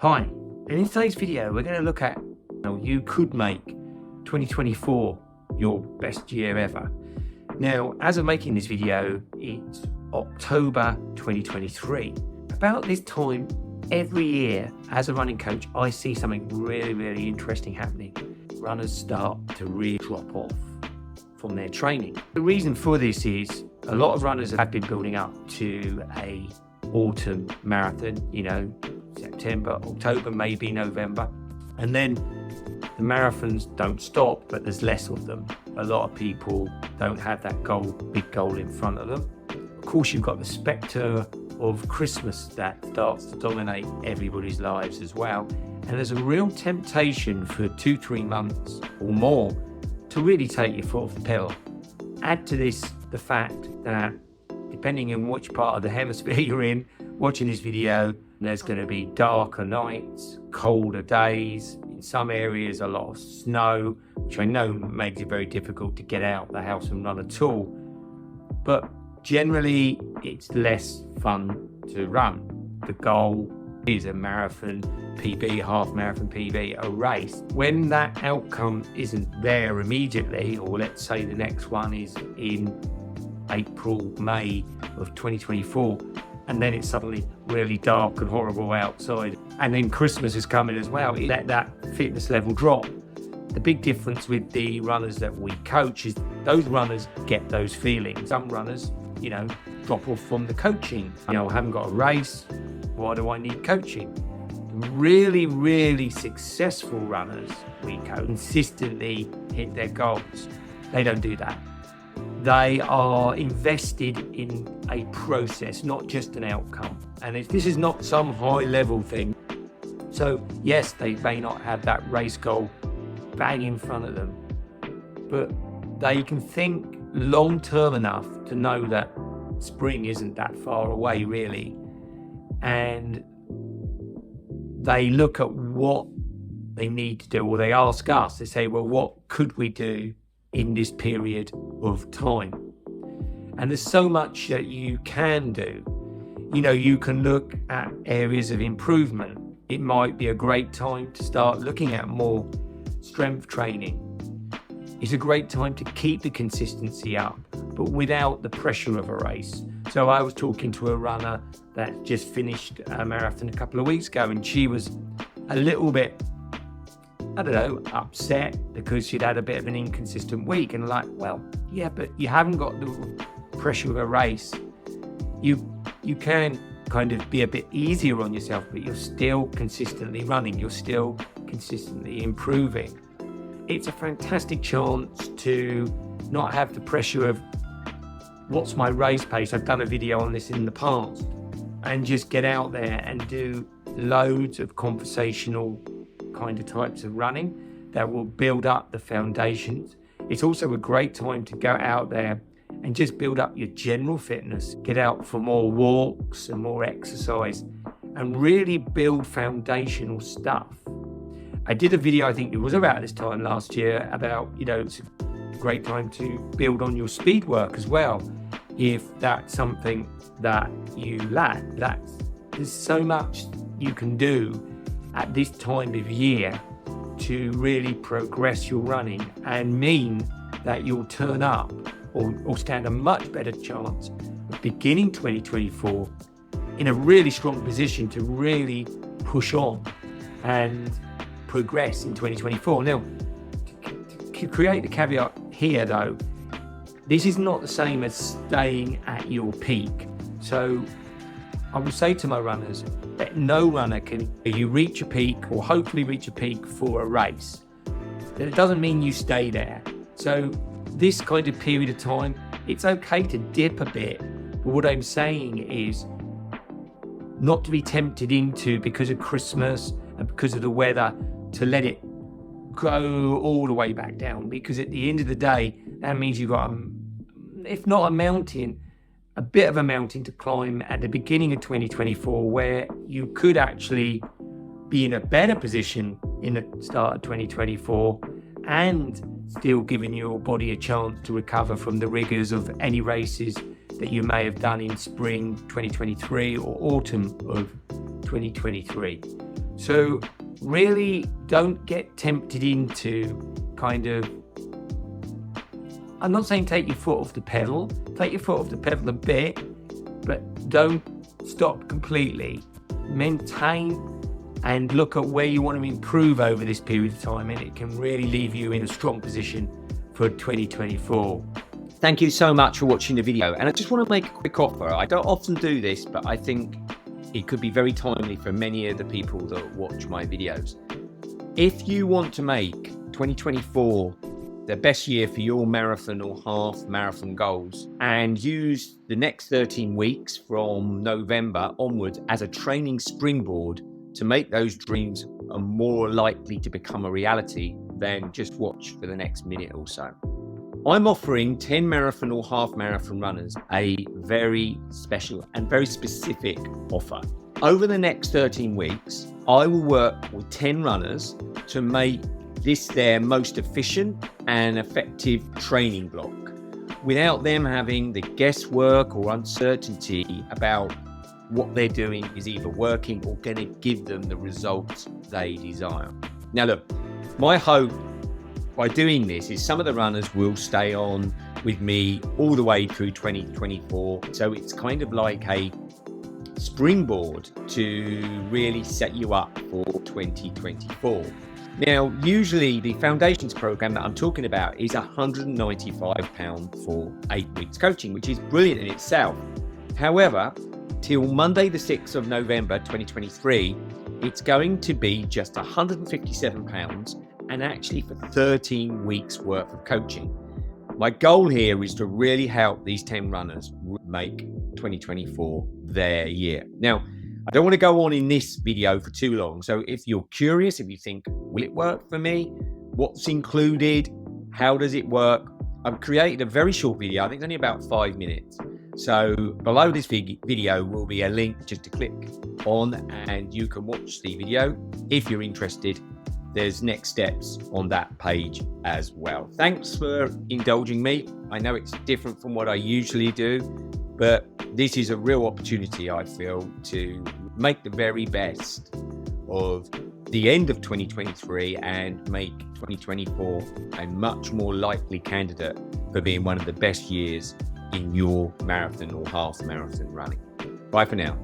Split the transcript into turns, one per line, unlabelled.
Hi, and in today's video we're going to look at how you could make 2024 your best year ever. Now, as I'm making this video, it's October 2023. About this time every year, as a running coach, I see something really interesting happening. Runners start to really drop off from their training. The reason for this is a lot of runners have been building up to a autumn marathon, September, October, maybe November, and then the marathons don't stop, but there's less of them. A lot of people don't have that big goal in front of them. Of course, you've got the spectre of Christmas that starts to dominate everybody's lives as well, and there's a real temptation for 2-3 months or more to really take your foot off the pedal. Add to this the fact that depending on which part of the hemisphere you're in watching this video, there's going to be darker nights, colder days, in some areas a lot of snow, which I know makes it very difficult to get out the house and run at all. But generally, it's less fun to run. The goal is a marathon PB, half marathon PB, a race. When that outcome isn't there immediately, or let's say the next one is in April, May of 2024, and then it's suddenly really dark and horrible outside, and then Christmas is coming as well, it let that fitness level drop. The big difference with the runners that we coach is those runners get those feelings. Some runners, drop off from the coaching. I haven't got a race, why do I need coaching? Really successful runners we coach consistently hit their goals. They don't do that. They are invested in a process, not just an outcome. And this is not some high level thing. So yes, they may not have that race goal bang in front of them, but they can think long term enough to know that spring isn't that far away really. And they look at what they need to do, or they ask us, they say, well, what could we do in this period of time? And there's so much that you can do. You can look at areas of improvement. It might be a great time to start looking at more strength training. It's a great time to keep the consistency up, but without the pressure of a race. So I was talking to a runner that just finished a marathon a couple of weeks ago, and she was a little bit, upset because she'd had a bit of an inconsistent week. And yeah, but you haven't got the pressure of a race. You can kind of be a bit easier on yourself, but you're still consistently running. You're still consistently improving. It's a fantastic chance to not have the pressure of what's my race pace. I've done a video on this in the past, and just get out there and do loads of conversational kind of types of running that will build up the foundations. It's also a great time to go out there and just build up your general fitness, get out for more walks and more exercise, and really build foundational stuff. I did a video, I think it was about this time last year, about, it's a great time to build on your speed work as well. If that's something that you lack, there's so much you can do at this time of year to really progress your running, and mean that you'll turn up or stand a much better chance of beginning 2024 in a really strong position to really push on and progress in 2024. Now, to create the caveat here though, this is not the same as staying at your peak. So I will say to my runners that no runner can, you reach a peak or hopefully reach a peak for a race. That it doesn't mean you stay there. So this kind of period of time, it's okay to dip a bit. But what I'm saying is not to be tempted into, because of Christmas and because of the weather, to let it go all the way back down. Because at the end of the day, that means you've got, if not a mountain, a bit of a mountain to climb at the beginning of 2024, where you could actually be in a better position in the start of 2024 and still giving your body a chance to recover from the rigors of any races that you may have done in spring 2023 or autumn of 2023. So really don't get tempted into kind of, I'm not saying take your foot off the pedal, take your foot off the pedal a bit, but don't stop completely. Maintain and look at where you want to improve over this period of time, and it can really leave you in a strong position for 2024. Thank you so much for watching the video, and I just want to make a quick offer. I don't often do this, but I think it could be very timely for many of the people that watch my videos. If you want to make 2024 the best year for your marathon or half marathon goals, and use the next 13 weeks from November onwards as a training springboard to make those dreams are more likely to become a reality, then just watch for the next minute or so. I'm offering 10 marathon or half marathon runners a very special and very specific offer. Over the next 13 weeks, I will work with 10 runners to make this their most efficient and effective training block, without them having the guesswork or uncertainty about what they're doing is either working or going to give them the results they desire. Now look, my hope by doing this is some of the runners will stay on with me all the way through 2024. So it's kind of like a springboard to really set you up for 2024. Now, usually the foundations program that I'm talking about is £195 for 8 weeks coaching, which is brilliant in itself. However, till Monday the 6th of November 2023, it's going to be just £157, and actually for 13 weeks worth of coaching. My goal here is to really help these 10 runners make 2024 their year. Now, I don't want to go on in this video for too long. So if you're curious, if you think, will it work for me? What's included? How does it work? I've created a very short video. I think it's only about 5 minutes. So below this video will be a link just to click on, and you can watch the video. If you're interested, there's next steps on that page as well. Thanks for indulging me. I know it's different from what I usually do, but this is a real opportunity, I feel, to make the very best of the end of 2023 and make 2024 a much more likely candidate for being one of the best years in your marathon or half marathon running. Bye for now.